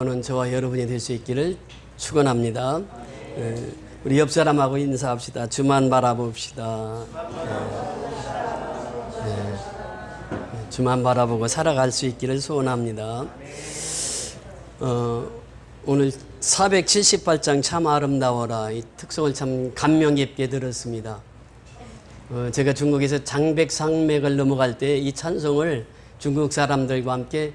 저는 저와 여러분이 될 수 있기를 축원합니다. 우리 옆 사람하고 인사합시다. 주만 바라봅시다. 주만 바라보고 살아갈 수 있기를 소원합니다. 오늘 478장 참 아름다워라. 이 특성을 참 감명 깊게 들었습니다. 제가 중국에서 장백산맥을 넘어갈 때 이 찬송을 중국 사람들과 함께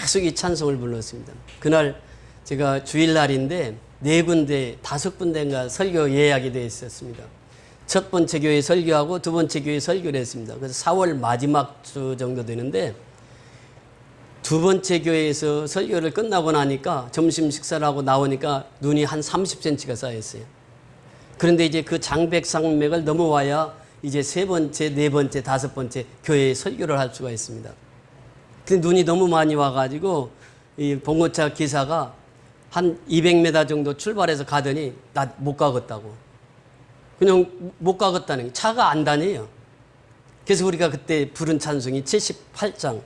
계속 이 찬송을 불렀습니다. 그날 제가 주일날인데 4군데, 5군데인가 설교 예약이 되어 있었습니다. 첫 번째 교회 설교하고 두 번째 교회 설교를 했습니다. 그래서 4월 마지막 주 정도 되는데 두 번째 교회에서 설교를 끝나고 나니까 점심 식사를 하고 나오니까 눈이 한 30cm가 쌓였어요. 그런데 이제 그 장백산맥을 넘어와야 이제 세 번째, 네 번째, 다섯 번째 교회에 설교를 할 수가 있습니다. 근데 눈이 너무 많이 와가지고 이 봉고차 기사가 한 200m 정도 출발해서 가더니 나 못 가겠다고. 그냥 못 가겠다는 게 차가 안 다녀요. 그래서 우리가 그때 부른 찬송이 78장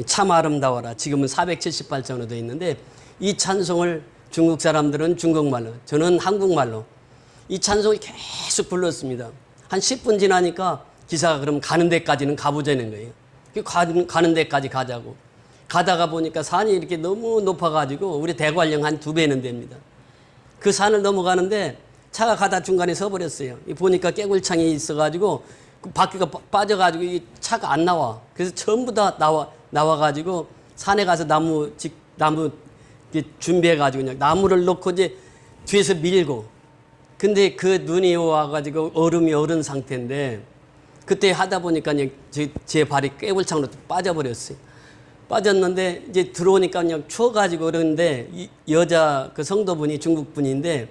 참 아름다워라. 지금은 478장으로 되어 있는데 이 찬송을 중국 사람들은 중국말로, 저는 한국말로 이 찬송을 계속 불렀습니다. 한 10분 지나니까 기사가 그럼 가는 데까지는 가보자는 거예요. 가는 데까지 가자고. 가다가 보니까 산이 이렇게 너무 높아가지고 우리 대관령 한 2배는 됩니다. 그 산을 넘어가는데 차가 가다 중간에 서버렸어요. 보니까 깨굴창이 있어가지고 그 바퀴가 빠져가지고 이 차가 안 나와. 그래서 전부 다 나와가지고 산에 가서 나무 준비해가지고 그냥 나무를 놓고 이제 뒤에서 밀고. 근데 그 눈이 와가지고 얼음이 얼은 상태인데 그때 하다 보니까 제 발이 깨굴창으로 빠져버렸어요. 빠졌는데 이제 들어오니까 그냥 추워가지고 그러는데 이 여자 그 성도분이 중국분인데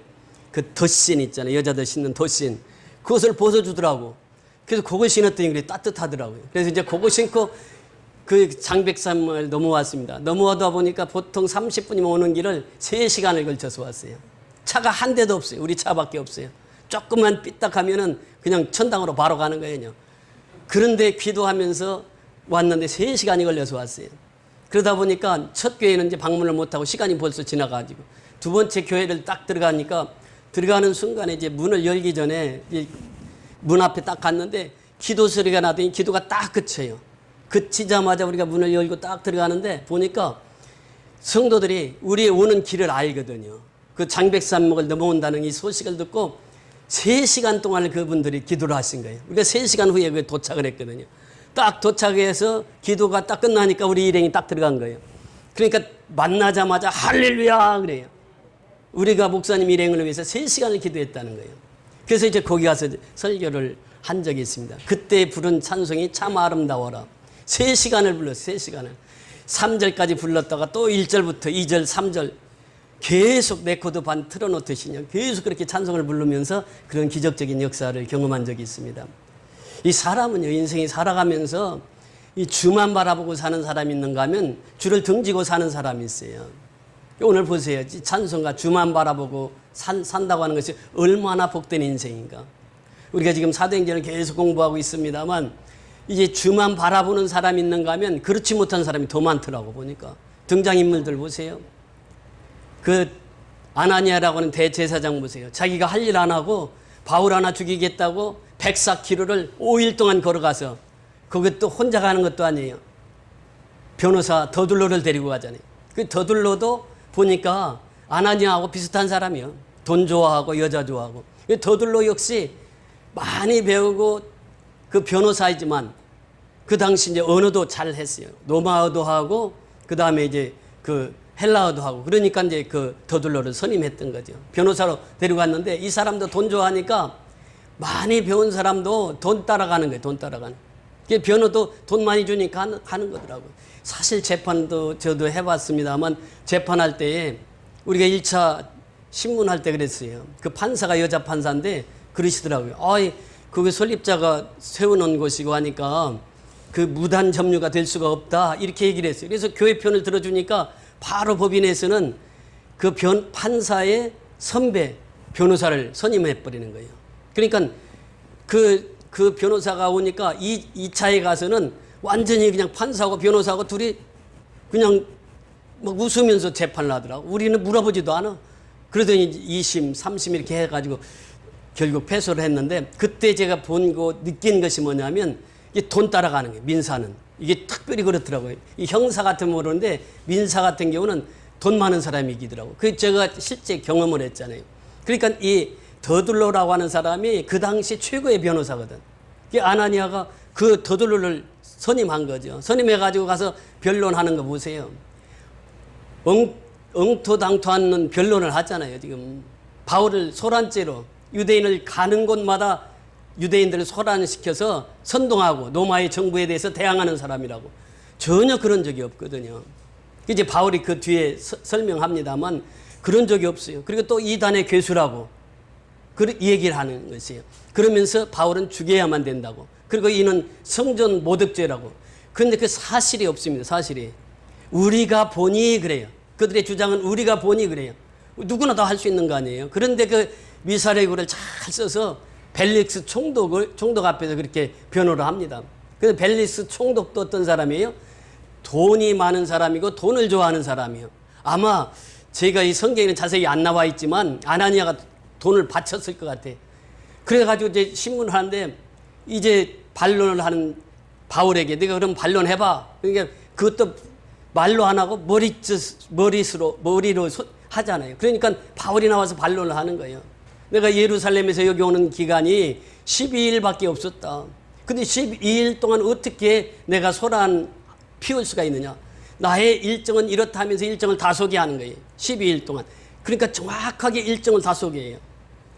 그 덧신 있잖아요. 여자들 신는 덧신. 그것을 벗어주더라고. 그래서 그거 신었더니 그래 따뜻하더라고요. 그래서 이제 그거 신고 그 장백산을 넘어왔습니다. 넘어와다 보니까 보통 30분이면 오는 길을 3시간을 걸쳐서 왔어요. 차가 한 대도 없어요. 우리 차밖에 없어요. 조금만 삐딱하면은 그냥 천당으로 바로 가는 거예요. 그런데 기도하면서 왔는데 3시간이 걸려서 왔어요. 그러다 보니까 첫 교회는 이제 방문을 못하고 시간이 벌써 지나가지고 두 번째 교회를 딱 들어가니까 들어가는 순간에 이제 문을 열기 전에 문 앞에 딱 갔는데 기도 소리가 나더니 기도가 딱 그쳐요. 그치자마자 우리가 문을 열고 딱 들어가는데 보니까 성도들이 우리 오는 길을 알거든요. 그 장백산맥을 넘어온다는 이 소식을 듣고 3시간 동안 그분들이 기도를 하신 거예요. 우리가 3시간 후에 도착을 했거든요. 딱 도착해서 기도가 딱 끝나니까 우리 일행이 딱 들어간 거예요. 그러니까 만나자마자 할렐루야 그래요. 우리가 목사님 일행을 위해서 3시간을 기도했다는 거예요. 그래서 이제 거기 가서 설교를 한 적이 있습니다. 그때 부른 찬송이 참 아름다워라. 3시간을 불렀어요. 3시간을. 3절까지 불렀다가 또 1절부터 2절, 3절 계속 레코드 반 틀어놓듯이 계속 그렇게 찬송을 부르면서 그런 기적적인 역사를 경험한 적이 있습니다. 이 사람은요, 인생이 살아가면서 이 주만 바라보고 사는 사람이 있는가 하면 주를 등지고 사는 사람이 있어요. 오늘 보세요. 찬송가 주만 바라보고 산다고 하는 것이 얼마나 복된 인생인가. 우리가 지금 사도행전을 계속 공부하고 있습니다만 이제 주만 바라보는 사람이 있는가 하면 그렇지 못한 사람이 더 많더라고 보니까. 등장인물들 보세요. 그 아나니아라고 하는 대제사장 보세요. 자기가 할 일 안 하고 바울 하나 죽이겠다고 104km를 5일 동안 걸어가서 그것도 혼자 가는 것도 아니에요. 변호사 더둘로를 데리고 가잖아요. 그 더둘로도 보니까 아나니아하고 비슷한 사람이에요. 돈 좋아하고 여자 좋아하고. 더둘로 역시 많이 배우고 그 변호사이지만 그 당시 이제 언어도 잘 했어요. 로마어도 하고 그 다음에 이제 그 헬라어도 하고 그러니까 이제 그 더둘로를 선임했던 거죠. 변호사로 데려갔는데 이 사람도 돈 좋아하니까 많이 배운 사람도 돈 따라가는 거예요. 돈 따라가는. 변호도 돈 많이 주니까 하는 거더라고요. 사실 재판도 저도 해봤습니다만 재판할 때에 우리가 1차 신문할 때 그랬어요. 그 판사가 여자 판사인데 그러시더라고요. 그게 설립자가 세워놓은 곳이고 하니까 그 무단 점유가 될 수가 없다. 이렇게 얘기를 했어요. 그래서 교회 편을 들어주니까 바로 법인에서는 그 판사의 선배 변호사를 선임해버리는 거예요. 그러니까 그 변호사가 오니까 2차에 가서는 완전히 그냥 판사하고 변호사하고 둘이 그냥 막 웃으면서 재판을 하더라고. 우리는 물어보지도 않아. 그러더니 2심, 3심 이렇게 해가지고 결국 패소를 했는데, 그때 제가 본 거 느낀 것이 뭐냐면 이게 돈 따라가는 거예요. 민사는 이게 특별히 그렇더라고요. 이 형사 같으면 모르는데 민사 같은 경우는 돈 많은 사람이 이기더라고. 그 제가 실제 경험을 했잖아요. 그러니까 이 더둘로라고 하는 사람이 그 당시 최고의 변호사거든. 이 아나니아가 그 더둘로를 선임한 거죠. 선임해가지고 가서 변론하는 거 보세요. 엉토당토 않는 변론을 하잖아요. 지금 바울을 소란죄로, 유대인을 가는 곳마다 유대인들을 소란시켜서 선동하고 로마의 정부에 대해서 대항하는 사람이라고. 전혀 그런 적이 없거든요. 이제 바울이 그 뒤에 설명합니다만 그런 적이 없어요. 그리고 또 이단의 괴수라고 이 얘기를 하는 것이에요. 그러면서 바울은 죽여야만 된다고. 그리고 이는 성전 모독죄라고. 그런데 그 사실이 없습니다. 사실이. 우리가 보니 그래요. 그들의 주장은 우리가 보니 그래요. 누구나 다 할 수 있는 거 아니에요. 그런데 그 미사레고를 잘 써서 벨릭스 총독 앞에서 그렇게 변호를 합니다. 그래서 벨릭스 총독도 어떤 사람이에요? 돈이 많은 사람이고 돈을 좋아하는 사람이에요. 아마 제가 이 성경에는 자세히 안 나와 있지만 아나니아가 돈을 바쳤을 것 같아요. 그래가지고 이제 신문을 하는데 이제 반론을 하는 바울에게 네가 그럼 반론해봐. 그러니까 그것도 말로 안 하고 머리로 하잖아요. 그러니까 바울이 나와서 반론을 하는 거예요. 내가 예루살렘에서 여기 오는 기간이 12일밖에 없었다. 근데 12일 동안 어떻게 내가 소란 피울 수가 있느냐. 나의 일정은 이렇다 하면서 일정을 다 소개하는 거예요. 12일 동안. 그러니까 정확하게 일정을 다 소개해요.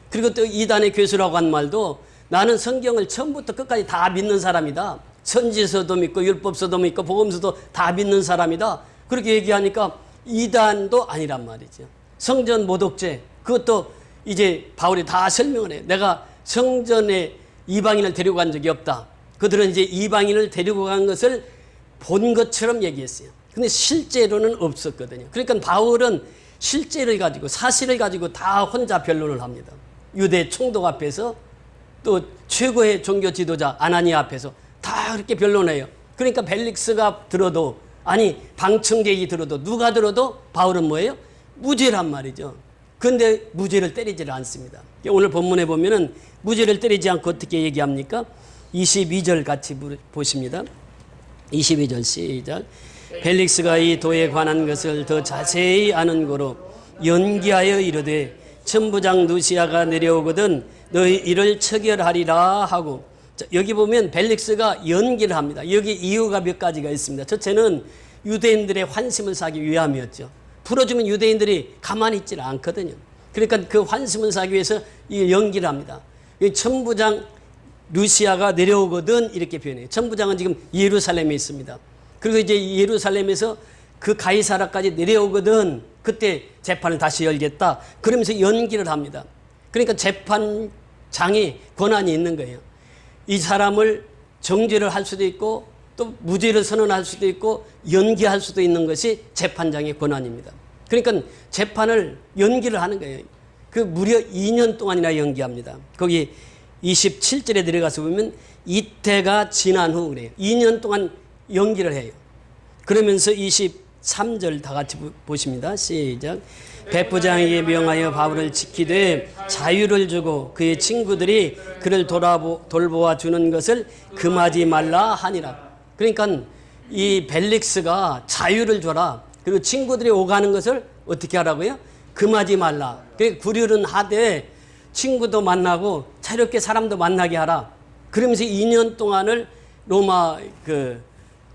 그리고 또 이단의 괴수라고 한 말도 나는 성경을 처음부터 끝까지 다 믿는 사람이다. 선지서도 믿고 율법서도 믿고 복음서도 다 믿는 사람이다. 그렇게 얘기하니까 이단도 아니란 말이죠. 성전 모독죄 그것도 이제 바울이 다 설명을 해요. 내가 성전에 이방인을 데리고 간 적이 없다. 그들은 이제 이방인을 데리고 간 것을 본 것처럼 얘기했어요. 근데 실제로는 없었거든요. 그러니까 바울은 실제를 가지고 사실을 가지고 다 혼자 변론을 합니다. 유대 총독 앞에서 또 최고의 종교 지도자 아나니아 앞에서 다 그렇게 변론해요. 그러니까 벨릭스가 들어도 아니 방청객이 들어도 누가 들어도 바울은 뭐예요? 무죄란 말이죠. 그런데 무죄를 때리지를 않습니다. 오늘 본문에 보면은 무죄를 때리지 않고 어떻게 얘기합니까? 22절 같이 보십니다. 22절 시작. 벨릭스가 이 도에 관한 것을 더 자세히 아는 거로 연기하여 이르되 천부장 누시아가 내려오거든 너희 이를 처결하리라 하고. 자, 여기 보면 벨릭스가 연기를 합니다. 여기 이유가 몇 가지가 있습니다. 첫째는 유대인들의 환심을 사기 위함이었죠. 풀어주면 유대인들이 가만히 있지를 않거든요. 그러니까 그 환심을 사기 위해서 이 연기를 합니다. 천부장 루시아가 내려오거든 이렇게 표현해요. 천부장은 지금 예루살렘에 있습니다. 그리고 이제 예루살렘에서 그 가이사라까지 내려오거든 그때 재판을 다시 열겠다. 그러면서 연기를 합니다. 그러니까 재판장이 권한이 있는 거예요. 이 사람을 정죄를 할 수도 있고 또 무죄를 선언할 수도 있고 연기할 수도 있는 것이 재판장의 권한입니다. 그러니까 재판을 연기를 하는 거예요. 그 무려 2년 동안이나 연기합니다. 거기 27절에 들어가서 보면 이때가 지난 후 그래요. 2년 동안 연기를 해요. 그러면서 23절 다 같이 보십니다. 시작. 백부장에게 명하여 바울을 지키되 자유를 주고 그의 친구들이 그를 돌보아 주는 것을 금하지 말라 하니라. 그러니까 이 벨릭스가 자유를 줘라. 그리고 친구들이 오가는 것을 어떻게 하라고요? 금하지 말라. 그러니까 구류는 하되 친구도 만나고 자유롭게 사람도 만나게 하라. 그러면서 2년 동안을 로마 그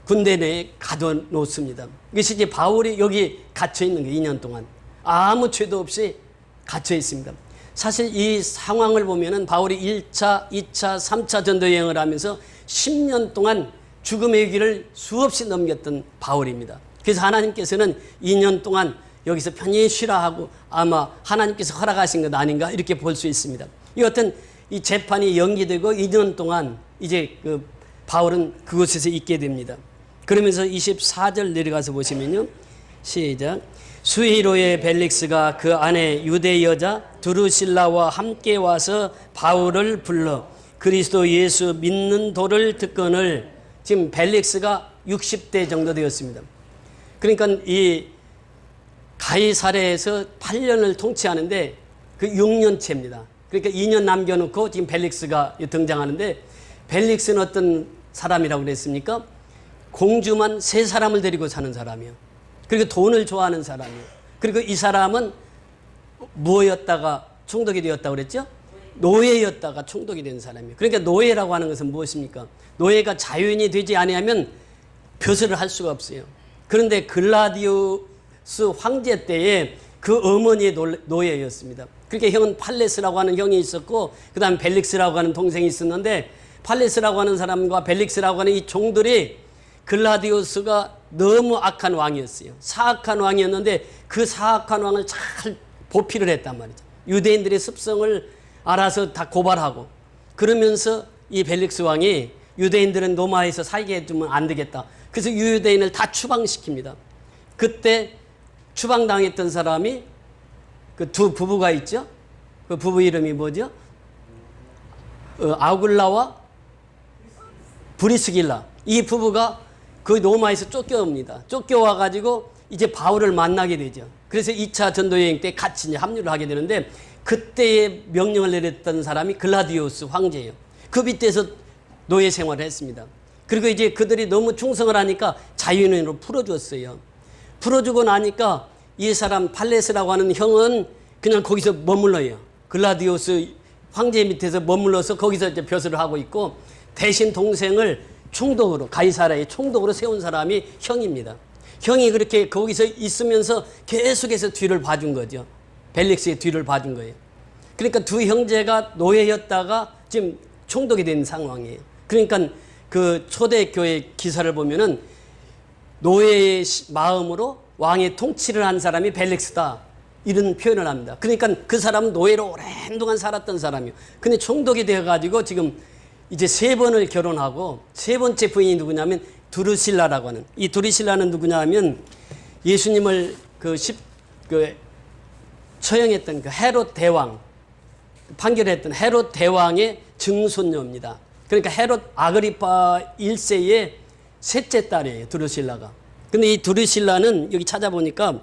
군대 내에 가둬놓습니다. 이것이 이제 바울이 여기 갇혀 있는 게 2년 동안 아무 죄도 없이 갇혀 있습니다. 사실 이 상황을 보면은 바울이 1차, 2차, 3차 전도 여행을 하면서 10년 동안 죽음의 길을 수없이 넘겼던 바울입니다. 그래서 하나님께서는 2년 동안 여기서 편히 쉬라 하고 아마 하나님께서 허락하신 것 아닌가 이렇게 볼 수 있습니다. 이 어떤 이 재판이 연기되고 2년 동안 이제 그 바울은 그곳에서 있게 됩니다. 그러면서 24절 내려가서 보시면요. 시작. 수히로의 벨릭스가 그 아내 유대 여자 드루실라와 함께 와서 바울을 불러 그리스도 예수 믿는 도를 듣거늘. 지금 벨릭스가 60대 정도 되었습니다. 그러니까 이 가이사랴에서 8년을 통치하는데 그 6년째입니다. 그러니까 2년 남겨놓고 지금 벨릭스가 등장하는데, 벨릭스는 어떤 사람이라고 그랬습니까? 공주만 3사람을 데리고 사는 사람이요. 그리고 돈을 좋아하는 사람이요. 그리고 이 사람은 무엇이었다가 총독이 되었다고 그랬죠? 노예였다가 총독이 된 사람이에요. 그러니까 노예라고 하는 것은 무엇입니까? 노예가 자유인이 되지 아니하면 벼슬을 할 수가 없어요. 그런데 글라디우스 황제 때에 그 어머니의 노예였습니다. 그러니까 형은 팔레스라고 하는 형이 있었고, 그 다음에 벨릭스라고 하는 동생이 있었는데, 팔레스라고 하는 사람과 벨릭스라고 하는 이 종들이 글라디우스가 너무 악한 왕이었어요. 사악한 왕이었는데 그 사악한 왕을 잘 보필을 했단 말이죠. 유대인들의 습성을 알아서 다 고발하고, 그러면서 이 벨릭스 왕이 유대인들은 로마에서 살게 해주면 안 되겠다. 그래서 유대인을 다 추방시킵니다. 그때 추방당했던 사람이 그 두 부부가 있죠. 그 부부 이름이 뭐죠? 아굴라와 브리스길라. 이 부부가 그 로마에서 쫓겨옵니다. 쫓겨와가지고 이제 바울을 만나게 되죠. 그래서 2차 전도여행 때 같이 이제 합류를 하게 되는데, 그때의 명령을 내렸던 사람이 글라디우스 황제예요. 그 밑에서 노예 생활을 했습니다. 그리고 이제 그들이 너무 충성을 하니까 자유인으로 풀어줬어요. 풀어주고 나니까 이 사람 팔레스라고 하는 형은 그냥 거기서 머물러요. 글라디우스 황제 밑에서 머물러서 거기서 이제 벼슬을 하고 있고, 대신 동생을 총독으로, 가이사랴의 총독으로 세운 사람이 형입니다. 형이 그렇게 거기서 있으면서 계속해서 뒤를 봐준 거죠. 벨릭스의 뒤를 봐준 거예요. 그러니까 두 형제가 노예였다가 지금 총독이 된 상황이에요. 그러니까 그 초대교회 기사를 보면은 노예의 마음으로 왕의 통치를 한 사람이 벨릭스다, 이런 표현을 합니다. 그러니까 그 사람은 노예로 오랜 동안 살았던 사람이에요. 근데 총독이 되어가지고 지금 이제 3번을 결혼하고, 3번째 부인이 누구냐면 두루실라라고 하는, 이 두루실라는 누구냐 하면 예수님을 처형했던 그 헤롯 대왕, 판결했던 헤롯 대왕의 증손녀입니다. 그러니까 헤롯 아그리파 1세의 셋째 딸이에요, 두루실라가. 근데 이 두루실라는 여기 찾아보니까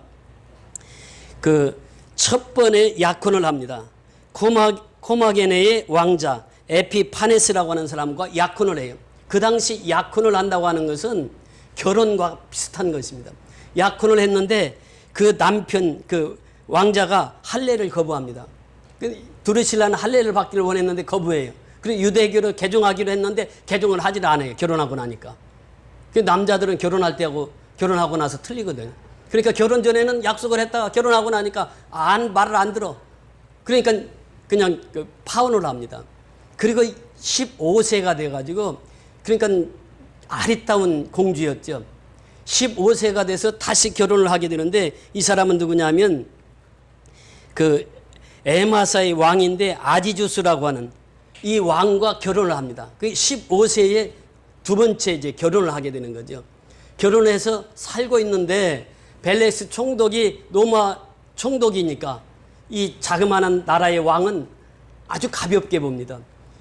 그 첫 번에 약혼을 합니다. 코마게네의 왕자 에피파네스라고 하는 사람과 약혼을 해요. 그 당시 약혼을 한다고 하는 것은 결혼과 비슷한 것입니다. 약혼을 했는데 그 남편, 그 왕자가 할례를 거부합니다. 두루실라는 할례를 받기를 원했는데 거부해요. 그리고 유대교를 개종하기로 했는데 개종을 하질 않아요. 결혼하고 나니까. 남자들은 결혼할 때하고 결혼하고 나서 틀리거든요. 그러니까 결혼 전에는 약속을 했다가 결혼하고 나니까 말을 안 들어. 그러니까 그냥 파혼을 합니다. 그리고 15세가 돼가지고, 그러니까 아리따운 공주였죠. 15세가 돼서 다시 결혼을 하게 되는데, 이 사람은 누구냐면 그 에마사의 왕인데 아지주스라고 하는 이 왕과 결혼을 합니다. 그 15세에 두 번째 이제 결혼을 하게 되는 거죠. 결혼해서 살고 있는데 벨릭스 총독이 로마 총독이니까 이 자그마한 나라의 왕은 아주 가볍게 봅니다.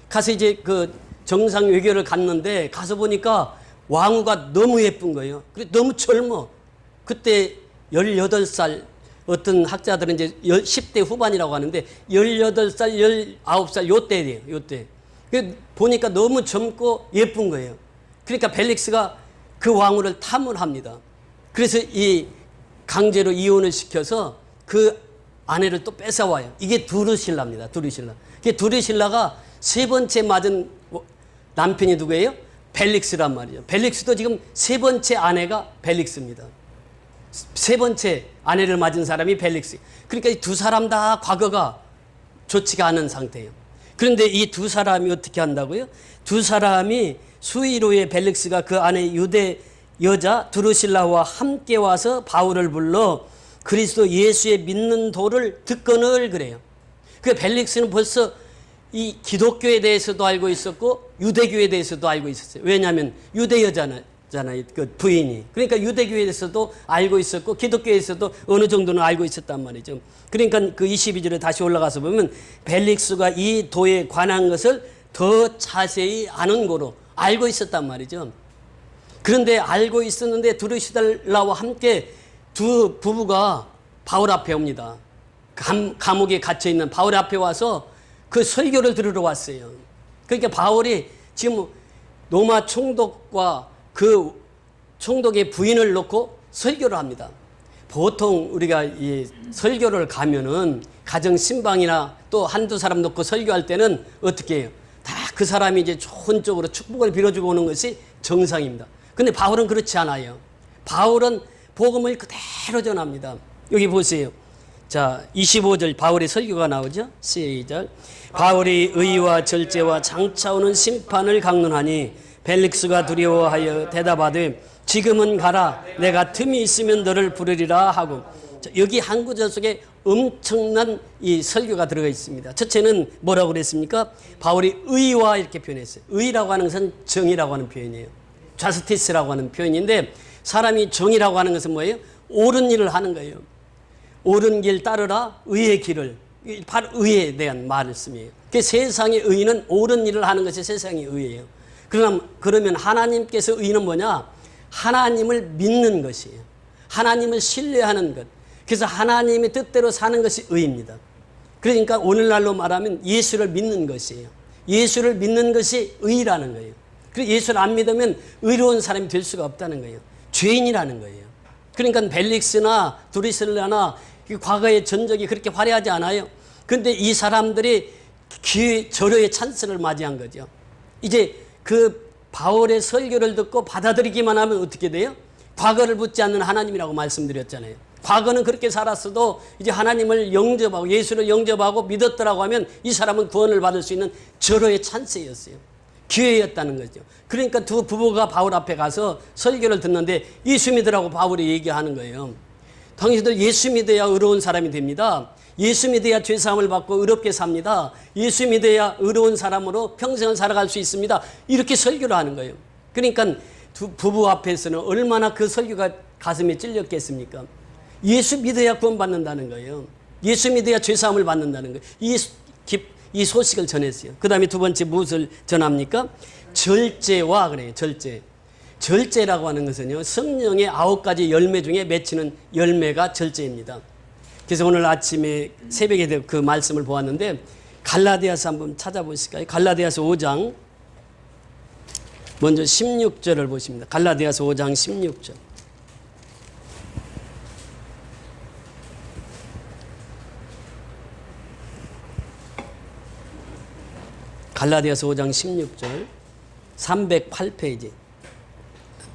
가서 이제 그 정상 외교를 갔는데 가서 보니까 왕후가 너무 예쁜 거예요. 그리고 너무 젊어. 그때 18살, 어떤 학자들은 이제 10대 후반이라고 하는데 18살, 19살 요때예요. 요때. 보니까 너무 젊고 예쁜 거예요. 그러니까 벨릭스가 그 왕후를 탐을 합니다. 그래서 이 강제로 이혼을 시켜서 그 아내를 또 뺏어와요. 이게 두루실라입니다. 두루실라. 이게 두루실라가 3번째 맞은 남편이 누구예요? 벨릭스란 말이죠. 벨릭스도 지금 3번째 아내가 벨릭스입니다. 3번째 아내를 맞은 사람이 벨릭스. 그러니까 이 두 사람 다 과거가 좋지가 않은 상태예요. 그런데 이 두 사람이 어떻게 한다고요? 두 사람이 수일 후에 벨릭스가 그 안에 유대 여자 두루실라와 함께 와서 바울을 불러 그리스도 예수의 믿는 도를 듣거늘 그래요. 그 벨릭스는 벌써 이 기독교에 대해서도 알고 있었고 유대교에 대해서도 알고 있었어요. 왜냐하면 유대 여자잖아요, 그 부인이. 그러니까 유대교에 대해서도 알고 있었고 기독교에서도 어느 정도는 알고 있었단 말이죠. 그러니까 그 22절에 다시 올라가서 보면 벨릭스가 이 도에 관한 것을 더 자세히 아는 거로 알고 있었단 말이죠. 그런데 알고 있었는데 두루실라와 함께 두 부부가 바울 앞에 옵니다. 감옥에 갇혀 있는 바울 앞에 와서 그 설교를 들으러 왔어요. 그러니까 바울이 지금 로마 총독과 그 총독의 부인을 놓고 설교를 합니다. 보통 우리가 이 설교를 가면은 가정 신방이나 또 한두 사람 놓고 설교할 때는 어떻게 해요? 다 그 사람이 이제 좋은 쪽으로 축복을 빌어주고 오는 것이 정상입니다. 근데 바울은 그렇지 않아요. 바울은 복음을 그대로 전합니다. 여기 보세요. 자, 25절 바울의 설교가 나오죠. 시작. 바울이 의와 절제와 장차 오는 심판을 강론하니 벨릭스가 두려워하여 대답하되 지금은 가라. 내가 틈이 있으면 너를 부르리라 하고. 자, 여기 한 구절 속에 엄청난 이 설교가 들어가 있습니다. 첫째는 뭐라고 그랬습니까? 바울이 의와 이렇게 표현했어요. 의라고 하는 것은 정의라고 하는 표현이에요. 자스티스라고 하는 표현인데 사람이 정의라고 하는 것은 뭐예요? 옳은 일을 하는 거예요. 옳은 길 따르라 의의 길을. 바로 의에 대한 말씀이에요. 그 세상의 의는 옳은 일을 하는 것이 세상의 의예요. 그러면 하나님께서 의는 뭐냐? 하나님을 믿는 것이에요. 하나님을 신뢰하는 것. 그래서 하나님의 뜻대로 사는 것이 의입니다. 그러니까 오늘날로 말하면 예수를 믿는 것이에요. 예수를 믿는 것이 의라는 거예요. 그리고 예수를 안 믿으면 의로운 사람이 될 수가 없다는 거예요. 죄인이라는 거예요. 그러니까 벨릭스나 두리슬라나 과거의 전적이 그렇게 화려하지 않아요. 그런데 이 사람들이 절호의 찬스를 맞이한 거죠. 이제 그 바울의 설교를 듣고 받아들이기만 하면 어떻게 돼요? 과거를 묻지 않는 하나님이라고 말씀드렸잖아요. 과거는 그렇게 살았어도 이제 하나님을 영접하고 예수를 영접하고 믿었더라고 하면 이 사람은 구원을 받을 수 있는 절호의 찬스였어요. 기회였다는 거죠. 그러니까 두 부부가 바울 앞에 가서 설교를 듣는데 예수 믿으라고 바울이 얘기하는 거예요. 당신들 예수 믿어야 의로운 사람이 됩니다. 예수 믿어야 죄사함을 받고 의롭게 삽니다. 예수 믿어야 의로운 사람으로 평생을 살아갈 수 있습니다. 이렇게 설교를 하는 거예요. 그러니까 두 부부 앞에서는 얼마나 그 설교가 가슴에 찔렸겠습니까? 예수 믿어야 구원받는다는 거예요. 예수 믿어야 죄사함을 받는다는 거예요. 이 소식을 전했어요. 그 다음에 두 번째 무엇을 전합니까? 절제와 그래요. 절제. 절제라고 하는 것은요, 성령의 9가지 열매 중에 맺히는 열매가 절제입니다. 그래서 오늘 아침에 새벽에 그 말씀을 보았는데 갈라디아서 한번 찾아보실까요? 갈라디아서 5장 먼저 16절을 보십니다. 갈라디아서 5장 16절. 갈라디아서 5장 16절 308페이지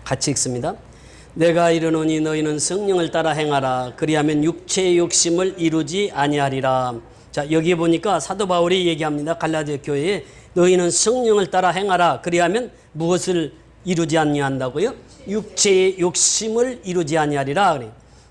같이 읽습니다. 내가 이르노니 너희는 성령을 따라 행하라. 그리하면 육체의 욕심을 이루지 아니하리라. 자, 여기 보니까 사도 바울이 얘기합니다. 갈라디아 교회에 너희는 성령을 따라 행하라. 그리하면 무엇을 이루지 아니한다고요? 육체의 욕심을 이루지 아니하리라.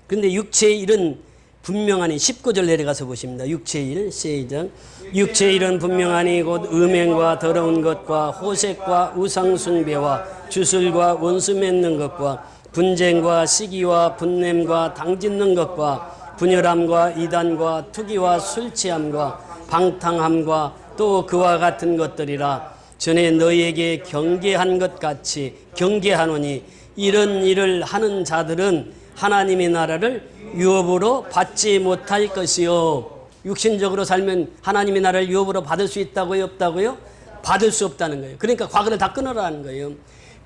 그런데 육체의 일은 분명하니 19절 내려가서 보십니다. 육체의 일 시작. 육체의 일은 분명하니 곧 음행과 더러운 것과 호색과 우상숭배와 주술과 원수 맺는 것과 분쟁과 시기와 분냄과 당짓는 것과 분열함과 이단과 투기와 술취함과 방탕함과 또 그와 같은 것들이라. 전에 너희에게 경계한 것 같이 경계하노니 이런 일을 하는 자들은 하나님의 나라를 유업으로 받지 못할 것이요. 육신적으로 살면 하나님의 나라를 유업으로 받을 수 있다고요? 없다고요? 받을 수 없다는 거예요. 그러니까 과거를 다 끊으라는 거예요.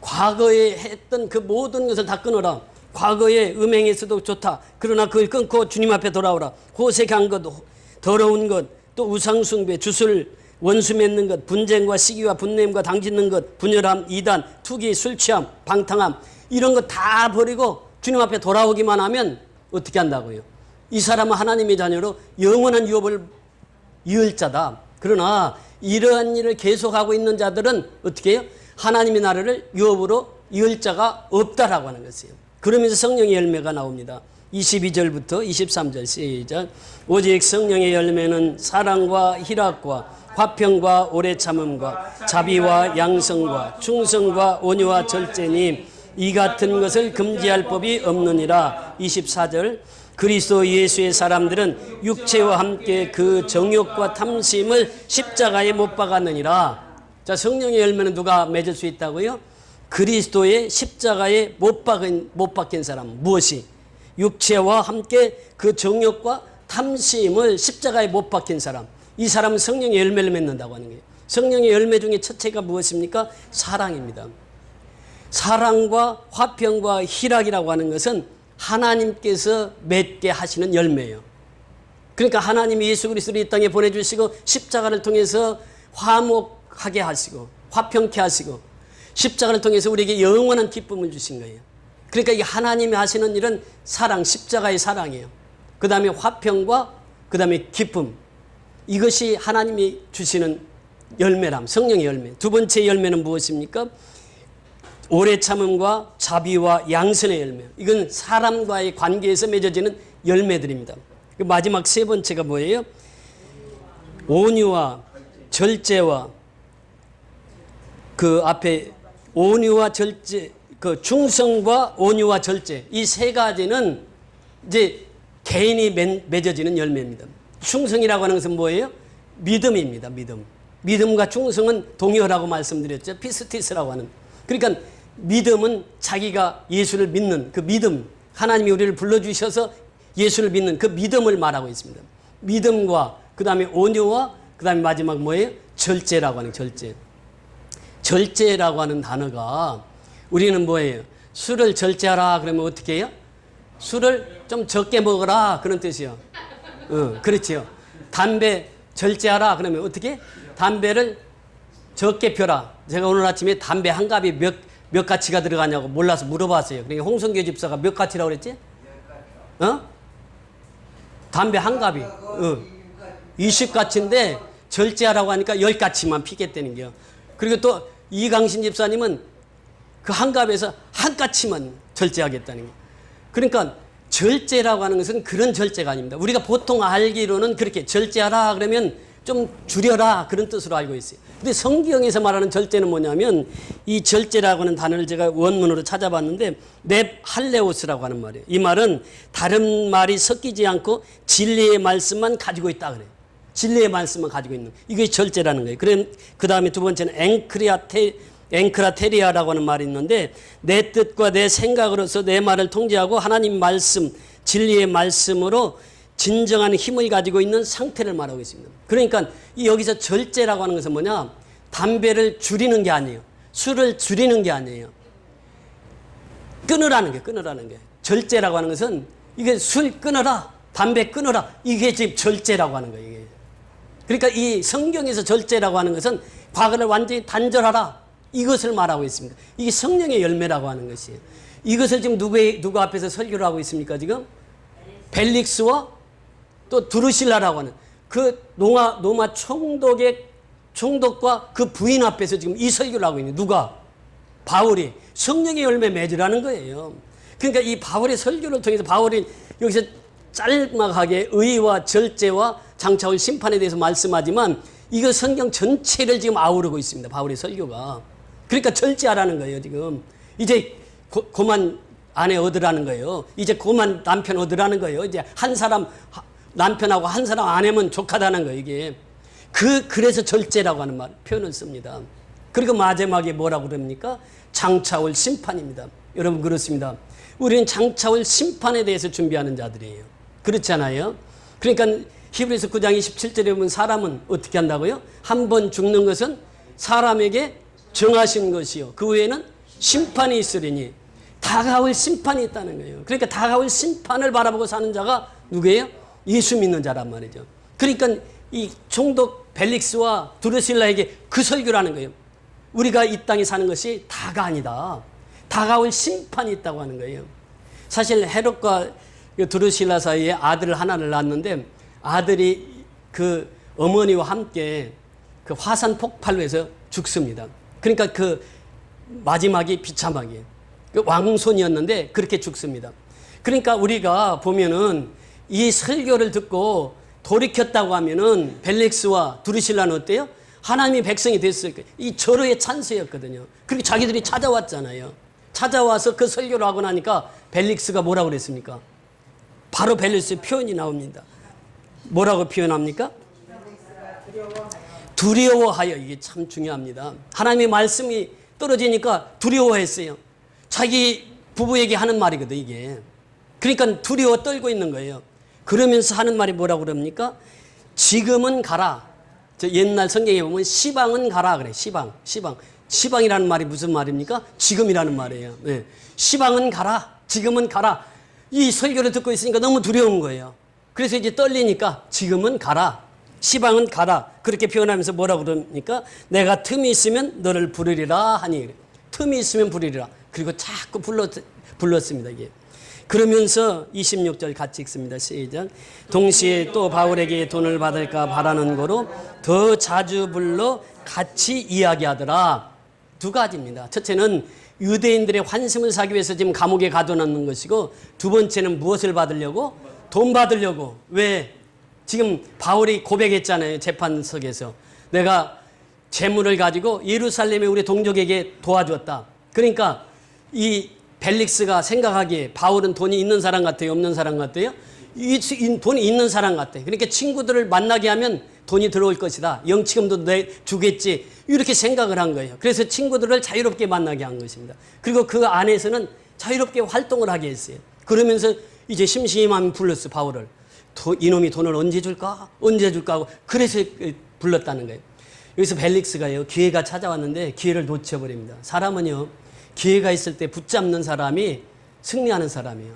과거에 했던 그 모든 것을 다 끊어라. 과거에 음행에서도 좋다. 그러나 그걸 끊고 주님 앞에 돌아오라. 호색한 것, 더러운 것, 또 우상숭배, 주술, 원수 맺는 것, 분쟁과 시기와 분냄과 당짓는 것, 분열함, 이단, 투기, 술취함, 방탕함, 이런 거 다 버리고 주님 앞에 돌아오기만 하면 어떻게 한다고요? 이 사람은 하나님의 자녀로 영원한 유업을 이을 자다. 그러나 이러한 일을 계속하고 있는 자들은 어떻게 해요? 하나님의 나라를 유업으로 이을 자가 없다라고 하는 것이에요. 그러면서 성령의 열매가 나옵니다. 22절부터 23절 시작. 오직 성령의 열매는 사랑과 희락과 화평과 오래 참음과 자비와 양성과 충성과 온유와 절제니 이 같은 것을 금지할 법이 없느니라. 24절. 그리스도 예수의 사람들은 육체와 함께 그 정욕과 탐심을 십자가에 못 박았느니라. 자, 성령의 열매는 누가 맺을 수 있다고요? 그리스도의 십자가에 못 박힌 사람. 무엇이? 육체와 함께 그 정욕과 탐심을 십자가에 못 박힌 사람, 이 사람은 성령의 열매를 맺는다고 하는 거예요. 성령의 열매 중에 첫째가 무엇입니까? 사랑입니다. 사랑과 화평과 희락이라고 하는 것은 하나님께서 맺게 하시는 열매예요. 그러니까 하나님이 예수 그리스도를 이 땅에 보내주시고 십자가를 통해서 화목하게 하시고 화평케 하시고 십자가를 통해서 우리에게 영원한 기쁨을 주신 거예요. 그러니까 이 하나님이 하시는 일은 사랑, 십자가의 사랑이에요. 그 다음에 화평과 그 다음에 기쁨, 이것이 하나님이 주시는 열매람, 성령의 열매. 두 번째 열매는 무엇입니까? 오래 참음과 자비와 양선의 열매. 이건 사람과의 관계에서 맺어지는 열매들입니다. 마지막 세 번째가 뭐예요? 온유와 절제와 그 앞에 온유와 절제, 그 충성과 온유와 절제, 이 세 가지는 이제 개인이 맺어지는 열매입니다. 충성이라고 하는 것은 뭐예요? 믿음입니다. 믿음. 믿음과 충성은 동의어라고 말씀드렸죠. 피스티스라고 하는. 그러니까 믿음은 자기가 예수를 믿는 그 믿음, 하나님이 우리를 불러주셔서 예수를 믿는 그 믿음을 말하고 있습니다. 믿음과 그 다음에 온유와 그 다음에 마지막 뭐예요? 절제라고 하는 절제. 절제라고 하는 단어가 우리는 뭐예요? 술을 절제하라 그러면 어떻게 해요? 술을 좀 적게 먹어라 그런 뜻이요. 그렇지요. 담배 절제하라 그러면 어떻게? 담배를 적게 펴라. 제가 오늘 아침에 담배 한 갑이 몇 가치가 들어가냐고 몰라서 물어봤어요. 그러니까 홍성교 집사가 몇 가치라고 그랬지? 담배 한 갑이 20가치인데 절제하라고 하니까 10가치만 피겠다는 게요. 그리고 또 이강신 집사님은 그 한 갑에서 한 가치만 절제하겠다는 거예요. 그러니까 절제라고 하는 것은 그런 절제가 아닙니다. 우리가 보통 알기로는 그렇게 절제하라 그러면 좀 줄여라 그런 뜻으로 알고 있어요. 근데 성경에서 말하는 절제는 뭐냐면 이 절제라고 하는 단어를 제가 원문으로 찾아봤는데 넵할레오스라고 하는 말이에요. 이 말은 다른 말이 섞이지 않고 진리의 말씀만 가지고 있다 그래요. 진리의 말씀만 가지고 있는 이게 절제라는 거예요. 그 다음에 두 번째는 앵크라테리아라고 하는 말이 있는데 내 뜻과 내 생각으로서 내 말을 통제하고 하나님 말씀, 진리의 말씀으로 진정한 힘을 가지고 있는 상태를 말하고 있습니다. 그러니까 여기서 절제라고 하는 것은 뭐냐? 담배를 줄이는 게 아니에요. 술을 줄이는 게 아니에요. 끊으라는 게, 끊으라는 게. 절제라고 하는 것은 이게 술 끊어라, 담배 끊어라. 이게 지금 절제라고 하는 거예요. 이게. 그러니까 이 성경에서 절제라고 하는 것은 과거를 완전히 단절하라. 이것을 말하고 있습니다. 이게 성령의 열매라고 하는 것이에요. 이것을 지금 누구 앞에서 설교를 하고 있습니까, 지금? 벨릭스와 또 드루실라라고 하는 그 로마 총독과 그 부인 앞에서 지금 이 설교를 하고 있는 누가? 바울이 성령의 열매 맺으라는 거예요. 그러니까 이 바울의 설교를 통해서 바울이 여기서 짤막하게 의와 절제와 장차올 심판에 대해서 말씀하지만 이거 성경 전체를 지금 아우르고 있습니다. 바울의 설교가. 그러니까 절제하라는 거예요. 지금 이제 고만 아내 얻으라는 거예요. 이제 고만 남편 얻으라는 거예요. 이제 한 사람 남편하고 한 사람 아내면 족하다는 거예요. 이게 그래서 절제라고 하는 표현을 씁니다. 그리고 마지막에 뭐라고 그럽니까? 장차올 심판입니다. 여러분 그렇습니다. 우리는 장차올 심판에 대해서 준비하는 자들이에요. 그렇잖아요. 그러니까 히브리서 9장 27절에 보면 사람은 어떻게 한다고요? 한 번 죽는 것은 사람에게 정하신 것이요. 그 후에는 심판이 있으리니 다가올 심판이 있다는 거예요. 그러니까 다가올 심판을 바라보고 사는 자가 누구예요? 예수 믿는 자란 말이죠. 그러니까 이 총독 벨릭스와 드루실라에게 그 설교를 하는 거예요. 우리가 이 땅에 사는 것이 다가 아니다. 다가올 심판이 있다고 하는 거예요. 사실 헤롯과 드루실라 사이에 아들 하나를 낳았는데 아들이 그 어머니와 함께 그 화산 폭발로 해서 죽습니다. 그러니까 그 마지막이 비참하게 그 왕손이었는데 그렇게 죽습니다. 그러니까 우리가 보면은 이 설교를 듣고 돌이켰다고 하면은 벨릭스와 드루실라는 어때요? 하나님의 백성이 됐을 거예요. 이 절호의 찬스였거든요. 그렇게 자기들이 찾아왔잖아요. 찾아와서 그 설교를 하고 나니까 벨릭스가 뭐라고 그랬습니까? 바로 벨릭스의 표현이 나옵니다. 뭐라고 표현합니까? 두려워하여. 이게 참 중요합니다. 하나님의 말씀이 떨어지니까 두려워했어요. 자기 부부에게 하는 말이거든 이게. 그러니까 두려워 떨고 있는 거예요. 그러면서 하는 말이 뭐라고 그럽니까? 지금은 가라. 저 옛날 성경에 보면 시방은 가라 그래. 시방. 시방이라는 말이 무슨 말입니까? 지금이라는 말이에요. 네. 시방은 가라. 지금은 가라. 이 설교를 듣고 있으니까 너무 두려운 거예요. 그래서 이제 떨리니까 지금은 가라. 시방은 가라. 그렇게 표현하면서 뭐라고 그럽니까? 내가 틈이 있으면 너를 부르리라 하니. 틈이 있으면 부르리라. 그리고 자꾸 불렀습니다. 이게. 그러면서 26절 같이 읽습니다. 시작. 동시에 또 바울에게 돈을 받을까 바라는 거로 더 자주 불러 같이 이야기하더라. 두 가지입니다. 첫째는 유대인들의 환심을 사기 위해서 지금 감옥에 가둬놓는 것이고, 두 번째는 무엇을 받으려고? 돈 받으려고. 왜? 지금 바울이 고백했잖아요. 재판석에서. 내가 재물을 가지고 예루살렘에 우리 동족에게 도와주었다. 그러니까 이 벨릭스가 생각하기에 바울은 돈이 있는 사람 같아요? 없는 사람 같아요? 돈이 있는 사람 같아요. 그러니까 친구들을 만나게 하면 돈이 들어올 것이다. 영치금도 주겠지. 이렇게 생각을 한 거예요. 그래서 친구들을 자유롭게 만나게 한 것입니다. 그리고 그 안에서는 자유롭게 활동을 하게 했어요. 그러면서 이제 심심하면 불렀어, 바울을. 이놈이 돈을 언제 줄까? 언제 줄까? 하고 그래서 불렀다는 거예요. 여기서 벨릭스가요, 기회가 찾아왔는데 기회를 놓쳐버립니다. 사람은요, 기회가 있을 때 붙잡는 사람이 승리하는 사람이에요.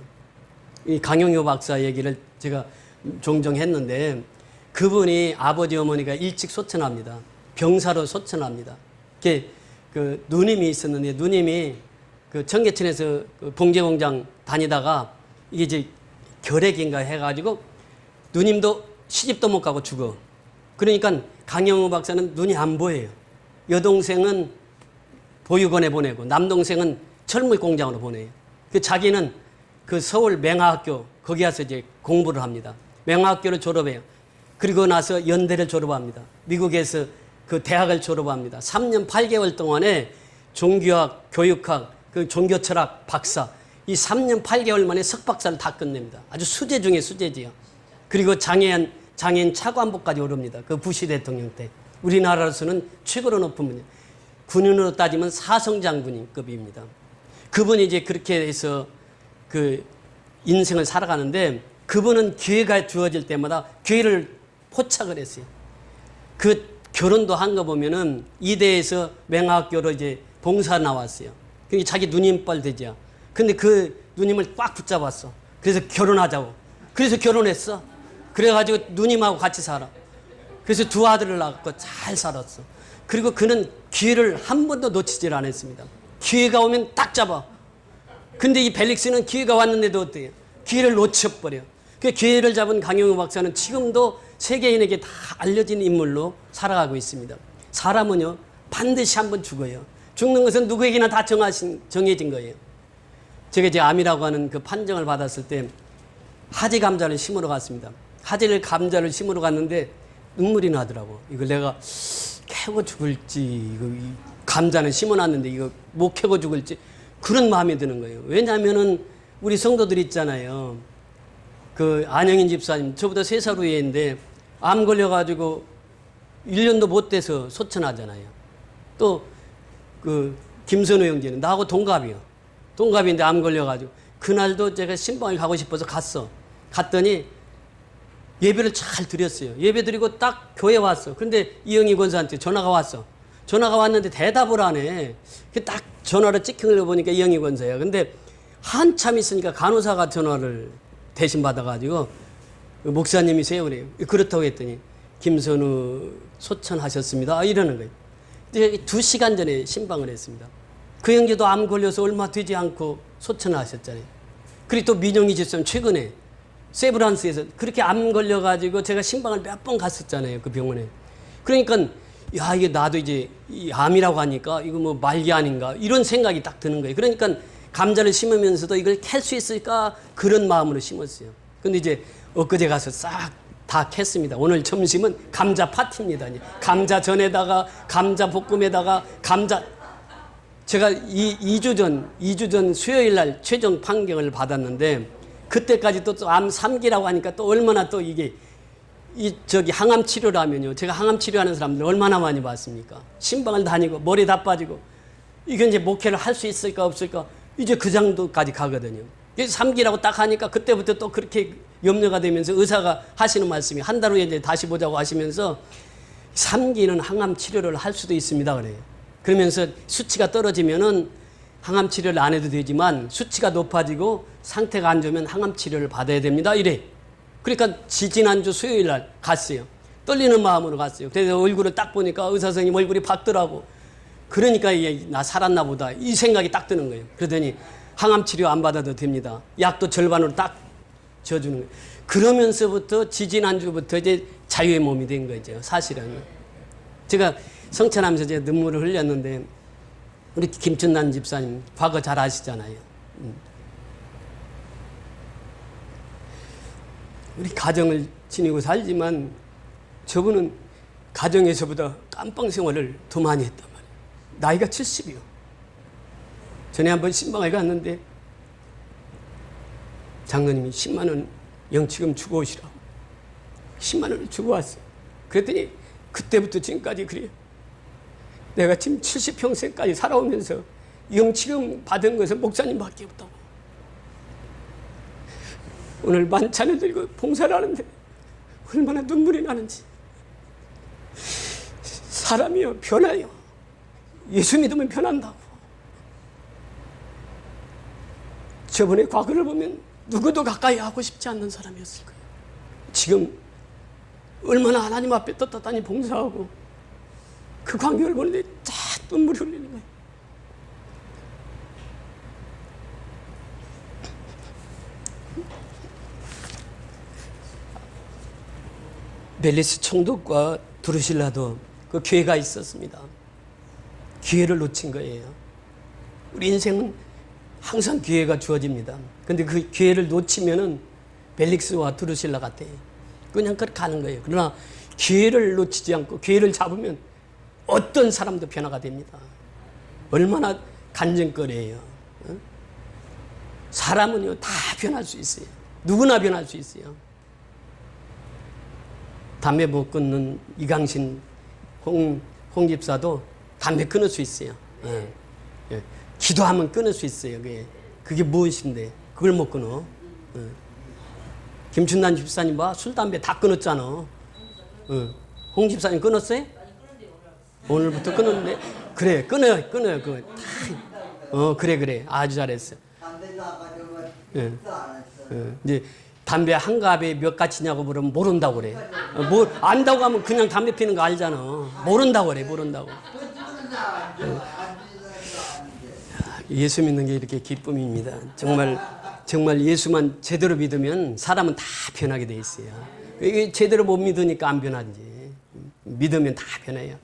이 강영효 박사 얘기를 제가 종종 했는데, 그분이 아버지 어머니가 일찍 소천합니다. 병사로 소천합니다. 그 누님이 있었는데, 누님이 그 청계천에서 그 봉제공장 다니다가 이게 이제 결핵인가 해가지고 누님도 시집도 못 가고 죽어. 그러니까 강영우 박사는 눈이 안 보여요. 여동생은 보육원에 보내고 남동생은 철물 공장으로 보내요. 그 자기는 그 서울 맹화학교 거기 가서 이제 공부를 합니다. 맹화학교를 졸업해요. 그리고 나서 연대를 졸업합니다. 미국에서 그 대학을 졸업합니다. 3년 8개월 동안에 종교학, 교육학, 그 종교철학 박사, 이 3년 8개월 만에 석박사를 다 끝냅니다. 아주 수재 중에 수재지요. 그리고 장애인 차관보까지 오릅니다. 그 부시 대통령 때. 우리나라로서는 최고로 높은 분이에요. 군인으로 따지면 사성장군급입니다. 그분이 이제 그렇게 해서 그 인생을 살아가는데, 그분은 기회가 주어질 때마다 기회를 포착을 했어요. 그 결혼도 한 거 보면은 이대에서 맹학교로 이제 봉사 나왔어요. 그게 자기 누님뻘 되죠. 근데 그 누님을 꽉 붙잡았어. 그래서 결혼하자고. 그래서 결혼했어. 그래가지고 누님하고 같이 살아. 그래서 두 아들을 낳고 잘 살았어. 그리고 그는 기회를 한 번도 놓치질 않았습니다. 기회가 오면 딱 잡아. 근데 이 벨릭스는 기회가 왔는데도 어때요? 기회를 놓쳐버려. 그 기회를 잡은 강영우 박사는 지금도 세계인에게 다 알려진 인물로 살아가고 있습니다. 사람은요, 반드시 한번 죽어요. 죽는 것은 누구에게나 다 정해진 거예요. 제가 이제 암이라고 하는 그 판정을 받았을 때 하지 감자를 심으러 갔습니다. 하지 감자를 심으러 갔는데 눈물이 나더라고. 이걸 내가 캐고 죽을지, 이거 감자는 심어놨는데 이거 못 캐고 죽을지, 그런 마음이 드는 거예요. 왜냐하면은 우리 성도들 있잖아요. 그 안영인 집사님, 저보다 3살 위인데 암 걸려가지고 1년도 못 돼서 소천하잖아요. 또 그 김선우 형제는 나하고 동갑이요. 동갑인데 암 걸려가지고 그날도 제가 신방에 가고 싶어서 갔어. 갔더니 예배를 잘 드렸어요. 예배 드리고 딱 교회 왔어. 그런데 이영희 권사한테 전화가 왔어. 전화가 왔는데 대답을 안 해. 딱 전화를 찍힌 걸 보니까 이영희 권사야. 근데 한참 있으니까 간호사가 전화를 대신 받아가지고 목사님이세요? 그래요. 그렇다고 했더니 김선우 소천하셨습니다. 이러는 거예요. 근데 2시간 전에 신방을 했습니다. 그 형제도 암 걸려서 얼마 되지 않고 소천하셨잖아요. 그리고 또 민영희 집사님 최근에 세브란스에서 그렇게 암 걸려가지고 제가 신방을 몇 번 갔었잖아요. 그 병원에. 그러니까 야, 이게 나도 이제 이 암이라고 하니까 이거 뭐 말기 아닌가 이런 생각이 딱 드는 거예요. 그러니까 감자를 심으면서도 이걸 캘 수 있을까 그런 마음으로 심었어요. 근데 이제 엊그제 가서 싹 다 캤습니다. 오늘 점심은 감자 파티입니다. 감자 전에다가 감자 볶음에다가 감자. 제가 2주 전 수요일 날 최종 판결을 받았는데, 그때까지 또 암 3기라고 하니까 또 얼마나 또 이게 저기 항암 치료를 하면요. 제가 항암 치료하는 사람들 얼마나 많이 봤습니까? 신방을 다니고 머리 다 빠지고, 이게 이제 목회를 할 수 있을까 없을까 이제 그 정도까지 가거든요. 3기라고 딱 하니까 그때부터 또 그렇게 염려가 되면서 의사가 하시는 말씀이 한 달 후에 이제 다시 보자고 하시면서 3기는 항암 치료를 할 수도 있습니다. 그래요. 그러면서 수치가 떨어지면은 항암 치료를 안 해도 되지만 수치가 높아지고 상태가 안 좋으면 항암 치료를 받아야 됩니다. 이래. 그러니까 지지난주 수요일 날 갔어요. 떨리는 마음으로 갔어요. 그래서 얼굴을 딱 보니까 의사 선생님 얼굴이 밝더라고. 그러니까 이게 나 살았나 보다 이 생각이 딱 드는 거예요. 그러더니 항암 치료 안 받아도 됩니다. 약도 절반으로 딱 줘주는 거예요. 그러면서부터 지지난주부터 이제 자유의 몸이 된 거죠. 사실은. 제가 성찬하면서 제가 눈물을 흘렸는데 우리 김춘난 집사님 과거 잘 아시잖아요. 우리 가정을 지니고 살지만 저분은 가정에서보다 깜빵 생활을 더 많이 했단 말이에요. 나이가 70이요. 전에 한번 신방에 갔는데 장로님이 10만 원 영치금 주고 오시라고 10만 원을 주고 왔어요. 그랬더니 그때부터 지금까지 그래요. 내가 지금 70평생까지 살아오면서 영치금 받은 것은 목사님밖에 없다고. 오늘 만찬을 드리고 봉사를 하는데 얼마나 눈물이 나는지. 사람이요 변해요. 예수 믿으면 변한다고. 저번에 과거를 보면 누구도 가까이 하고 싶지 않는 사람이었을 거예요. 지금 얼마나 하나님 앞에 떳떳하니 봉사하고 그 광경을 보는데 쫙 눈물이 흘리는 거예요. 벨리스 총독과 드루실라도 그 기회가 있었습니다. 기회를 놓친 거예요. 우리 인생은 항상 기회가 주어집니다. 근데 그 기회를 놓치면은 벨릭스와 드루실라 같아요. 그냥 그렇게 가는 거예요. 그러나 기회를 놓치지 않고 기회를 잡으면 어떤 사람도 변화가 됩니다. 얼마나 간증거리예요. 사람은요 다 변할 수 있어요. 누구나 변할 수 있어요. 담배 못 끊는 이강신 홍 집사도 담배 끊을 수 있어요. 예. 예. 기도하면 끊을 수 있어요. 그게 무엇인데 그걸 못 끊어. 예. 김춘난 집사님 봐, 술 담배 다 끊었잖아. 예. 홍 집사님 끊었어요? 오늘부터 끊었는데 그래 끊어요 그거 그래 아주 잘했어. 예. 예. 이제 담배 한 갑에 몇 가지냐고 물으면 모른다고 그래. 뭐 안다고 하면 그냥 담배 피는 거 알잖아. 모른다고 그래 모른다고. 예수 믿는 게 이렇게 기쁨입니다. 정말 예수만 제대로 믿으면 사람은 다 변하게 돼 있어요. 이게 제대로 못 믿으니까 안 변하지. 믿으면 다 변해요.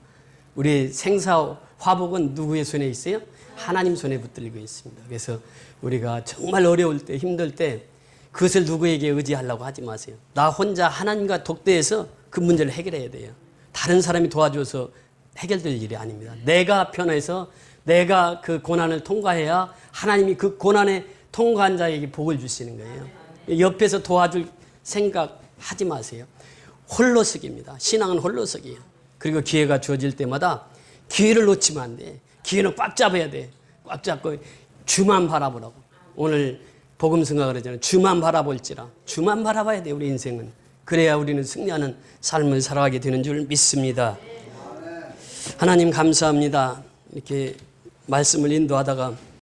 우리 생사 화복은 누구의 손에 있어요? 하나님 손에 붙들리고 있습니다. 그래서 우리가 정말 어려울 때 힘들 때 그것을 누구에게 의지하려고 하지 마세요. 나 혼자 하나님과 독대해서 그 문제를 해결해야 돼요. 다른 사람이 도와줘서 해결될 일이 아닙니다. 내가 편해서 내가 그 고난을 통과해야 하나님이 그 고난에 통과한 자에게 복을 주시는 거예요. 옆에서 도와줄 생각 하지 마세요. 홀로서기입니다. 신앙은 홀로서기예요. 그리고 기회가 주어질 때마다 기회를 놓치면 안 돼. 기회는 꽉 잡아야 돼. 꽉 잡고 주만 바라보라고. 오늘 복음성가 그러잖아요. 주만 바라볼지라. 주만 바라봐야 돼 우리 인생은. 그래야 우리는 승리하는 삶을 살아가게 되는 줄 믿습니다. 하나님 감사합니다. 이렇게 말씀을 인도하다가